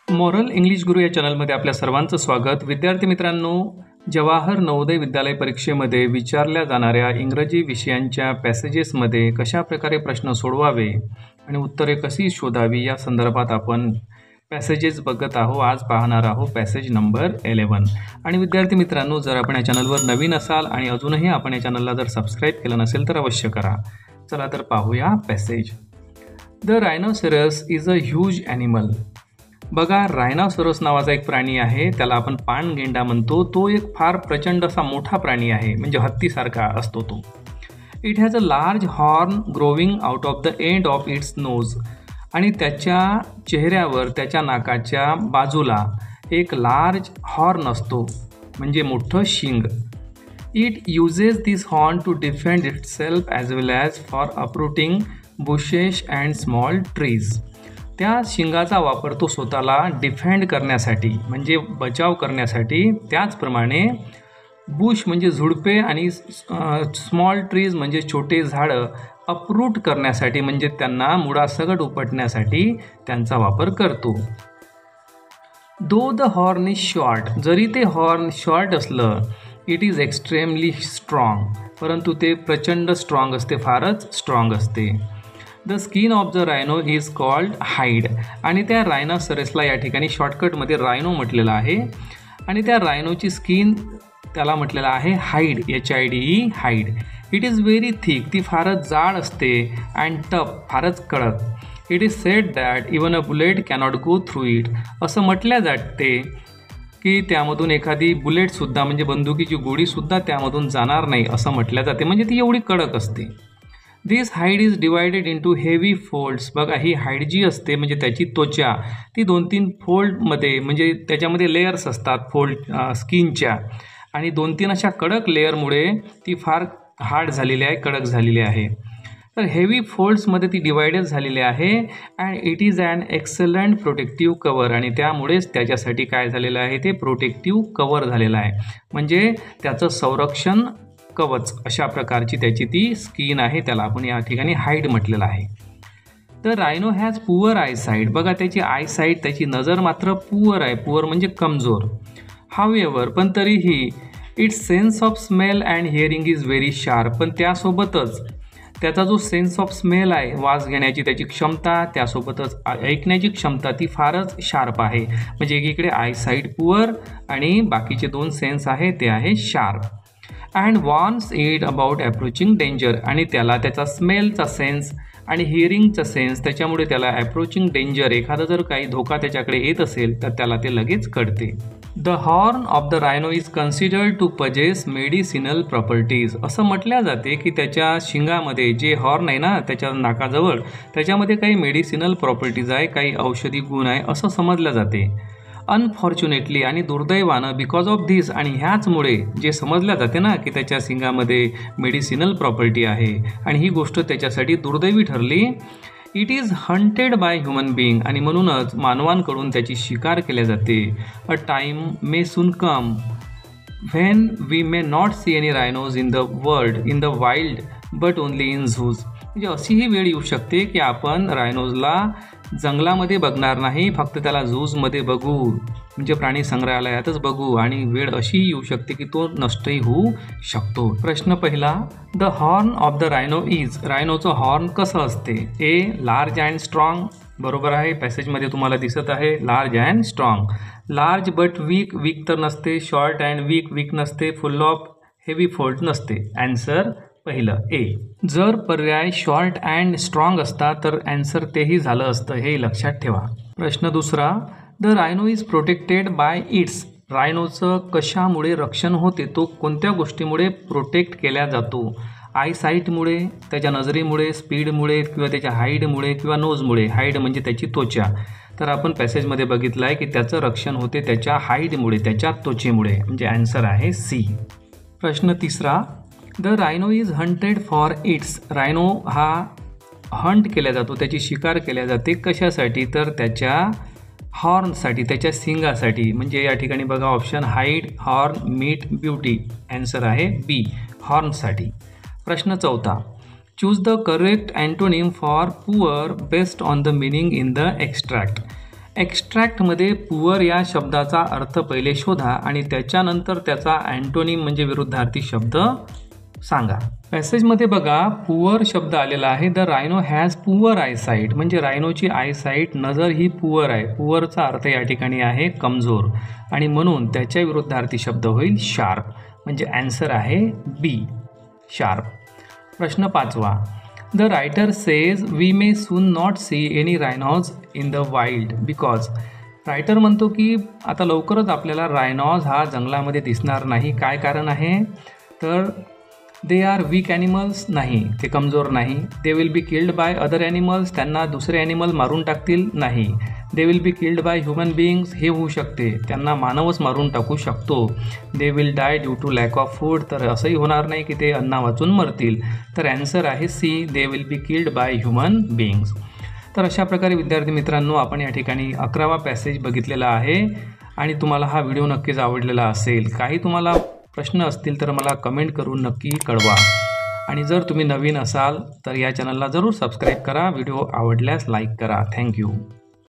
Moral English गुरु या चॅनलमध्ये आपल्या सर्वांचं स्वागत. विद्यार्थी मित्रांनो, जवाहर नवोदय विद्यालय परीक्षेमध्ये विचारल्या जाणाऱ्या इंग्रजी विषयांच्या पॅसेजेसमध्ये कशा प्रकारे प्रश्न सोडवावे आणि उत्तरे कशी शोधावी या संदर्भात आपण पॅसेजेस बघत आहोत. आज पाहणार आहोत पॅसेज नंबर 11. आणि विद्यार्थी मित्रांनो, जर आपण या चॅनलवर नवीन असाल आणि अजूनही आपण या चॅनलला जर सबस्क्राईब केलं नसेल तर अवश्य करा. चला तर पाहूया passage. The रायनोसेरस is a huge animal. बघा, रायनोसेरस नावाचा एक प्राणी आहे, त्याला आपण पाणगेंडा म्हणतो. तो एक फार प्रचंड असा मोठा प्राणी आहे, म्हणजे हत्तीसारखा असतो तो. It has a large horn growing out of the end of its nose. आणि त्याच्या चेहऱ्यावर, त्याच्या नाकाच्या बाजूला एक लार्ज हॉर्न असतो, म्हणजे मोठं शिंग. It uses this horn to defend itself as well as for uprooting bushes and small trees. त्या शिंगाचा वापर तो स्वतःला डिफेंड करण्यासाठी, म्हणजे बचाव करण्यासाठी, त्याचप्रमाणे बुश म्हणजे झुडपे आणि स्मॉल ट्रीज म्हणजे छोटे झाडं अप्रूट करण्यासाठी, म्हणजे त्यांना मुळासकट उपटण्यासाठी त्यांचा वापर करतो. Though the horn is short. जरी ते हॉर्न शॉर्ट असलं, इट इज एक्स्ट्रीमली स्ट्रॉंग. परंतु ते प्रचंड स्ट्रॉंग असते, फारच स्ट्रॉंग असते. The skin of the rhino is called hide. आणि त्या रायनोसेरसला या ठिकाणी शॉर्टकटमध्ये रायनो म्हटलेलं आहे. आणि त्या रायनोची स्किन त्याला म्हटलेलं आहे hide, HIDE, hide. It is very thick. ती फारच जाड असते. अँड टफ, फारच कडक. It is sed that even a bullet cannot go through it. असं म्हटलं जाते की त्यामधून एखादी बुलेटसुद्धा, म्हणजे बंदुकीची गोळीसुद्धा त्यामधून जाणार नाही असं म्हटलं जाते, म्हणजे ती एवढी कडक असते. This hide is divided into heavy folds. बघा, ही हाईड जी असते, म्हणजे त्याची त्वचा, ती 2-3 फोल्डमध्ये, म्हणजे त्याच्यामध्ये लेयर्स असतात फोल्ड स्किनच्या, आणि 2-3 अशा कडक लेअरमुळे ती फार हार्ड झालेली आहे, कडक झालेली आहे. तर हेवी फोल्ड्समध्ये ती डिवायडेड झालेली आहे. And it is an excellent protective cover. आणि त्यामुळेच त्याच्यासाठी काय झालेलं आहे, ते प्रोटेक्टिव्ह कवर झालेलं आहे, म्हणजे त्याचं संरक्षण कवच अशा प्रकारची त्याची ती स्किन आहे. त्याला आपण या ठिकाणी हाईड म्हटलेलं आहे. तर रायनो हॅज पुअर आयसाईट. बघा, त्याची आयसाईट, त्याची नजर मात्र पुअर आहे. पुअर म्हणजे कमजोर. हावेवर, पण तरीही it's sense of smell and hearing is very sharp. पण त्यासोबतच त्याचा जो सेन्स ऑफ स्मेल आहे, वास घेण्याची त्याची क्षमता, त्यासोबतच ऐकण्याची क्षमता, ती फारच शार्प आहे. म्हणजे एकीकडे आयसाईट पुअर आणि बाकीचे 2 सेन्स आहे ते आहे sharp. And warns it about approaching danger. आणि त्याला त्याचा स्मेलचा सेन्स आणि हिअरिंगचा सेन्स, त्याच्यामुळे त्याला अप्रोचिंग डेंजर, एखादा जर काही धोका त्याच्याकडे येत असेल तर त्याला ते लगेच कळते. The horn of the rhino is considered to possess medicinal properties. असं म्हटलं जाते की त्याच्या शिंगामध्ये जे हॉर्न आहे ना, त्याच्या नाकाजवळ, त्याच्यामध्ये काही मेडिसिनल प्रॉपर्टीज आहे, काही औषधी गुण आहे असं समजलं जाते. अनफॉर्च्युनेटली, आणि दुर्दैवानं, बिकॉज ऑफ धिस, आणि ह्याचमुळे जे समजल्या जाते ना की त्याच्या शिंगामध्ये मेडिसिनल प्रॉपर्टी आहे, आणि ही गोष्ट त्याच्यासाठी दुर्दैवी ठरली. It is hunted by human being. आणि म्हणूनच मानवांकडून त्याची शिकार केल्या जाते. A time may soon come when we may not see any rhinos in the wild but only in zoos. म्हणजे अशी ही वेळ येऊ शकते की आपण रायनोजला जंगलामध्ये बघणार नाही, फक्त त्याला झूजमध्ये बघू, म्हणजे प्राणी संग्रहालयातच बघू, आणि वेळ अशी येऊ शकते की तो नष्टही होऊ शकतो. प्रश्न पहिला, the horn of the rhino is. रायनोचं हॉर्न कसं असते? A, large and strong. बरोबर आहे, पॅसेजमध्ये तुम्हाला दिसत आहे large and strong. Large but weak. Weak तर नसते. Short and weak. वीक नसते. फुल ऑफ हेवी फोल्ड नसते. ॲन्सर पहिलं ए. जर पर्याय शॉर्ट अँड स्ट्रॉंग असता तर ॲन्सर तेही झालं असतं, हे लक्षात ठेवा. प्रश्न दुसरा, the rhino is protected by its. रायनोचं कशामुळे रक्षण होते? तो कोणत्या गोष्टीमुळे प्रोटेक्ट केला जातो? आयसाईटमुळे, त्याच्या नजरेमुळे, स्पीडमुळे, किंवा त्याच्या हाईडमुळे, किंवा नोजमुळे. हाईड म्हणजे त्याची त्वचा. तर आपण पॅसेजमध्ये बघितलं आहे की त्याचं रक्षण होते त्याच्या हाईडमुळे, त्याच्या त्वचेमुळे, म्हणजे ॲन्सर आहे सी. प्रश्न तिसरा, the rhino is hunted for its. Rhino हा हंट केला जातो, त्याची शिकार केल्या जाते. कशासाठी? तर त्याच्या हॉर्नसाठी, त्याच्या सिंगासाठी. म्हणजे या ठिकाणी बघा option hide, horn, meat, beauty. Answer आहे बी, हॉर्नसाठी. प्रश्न चौथा, choose the correct antonym for poor based on the meaning in the extract. एक्स्ट्रॅक्टमध्ये पुअर या शब्दाचा अर्थ पहिले शोधा आणि त्याच्यानंतर त्याचा अँटोनिम म्हणजे विरुद्धार्थी शब्द सांगा. पॅसेजमध्ये बघा पुअर शब्द आलेला आहे. द रायनो हॅज पुअर आयसाईट म्हणजे रायनोची आयसाईट नजर ही पुअर आहे. पुअरचा अर्थ या ठिकाणी आहे कमजोर आणि म्हणून त्याच्या विरुद्धार्थी शब्द होईल शार्प म्हणजे ॲन्सर आहे बी शार्प. प्रश्न 5. The writer says we may soon not see any rhinos in the wild because. Writer म्हणतो की आता लवकरच आपल्याला रायनॉज हा जंगलामध्ये दिसणार नाही. काय कारण आहे तर दे आर वीक ॲनिमल्स नाही ते कमजोर नाही. They will be killed by other animals त्यांना दुसरे ॲनिमल मारून टाकतील नाही. They will be killed by human beings हे होऊ शकते त्यांना मानवच मारून टाकू शकतो. They will die due to lack of food तर असंही होणार नाही की ते अन्ना वाचून मरतील. तर ॲन्सर आहे C they will be killed by human beings. तर अशा प्रकारे विद्यार्थी मित्रांनो आपण या ठिकाणी 11वा पॅसेज बघितलेला आहे आणि तुम्हाला हा व्हिडिओ नक्कीच आवडलेला असेल. काही तुम्हाला प्रश्न असतील तर मला कमेंट करून नक्की कळवा आणि जर तुम्ही नवीन असाल तर या चॅनलला जरूर सबस्क्राईब करा. व्हिडिओ आवडल्यास लाईक करा. थँक्यू.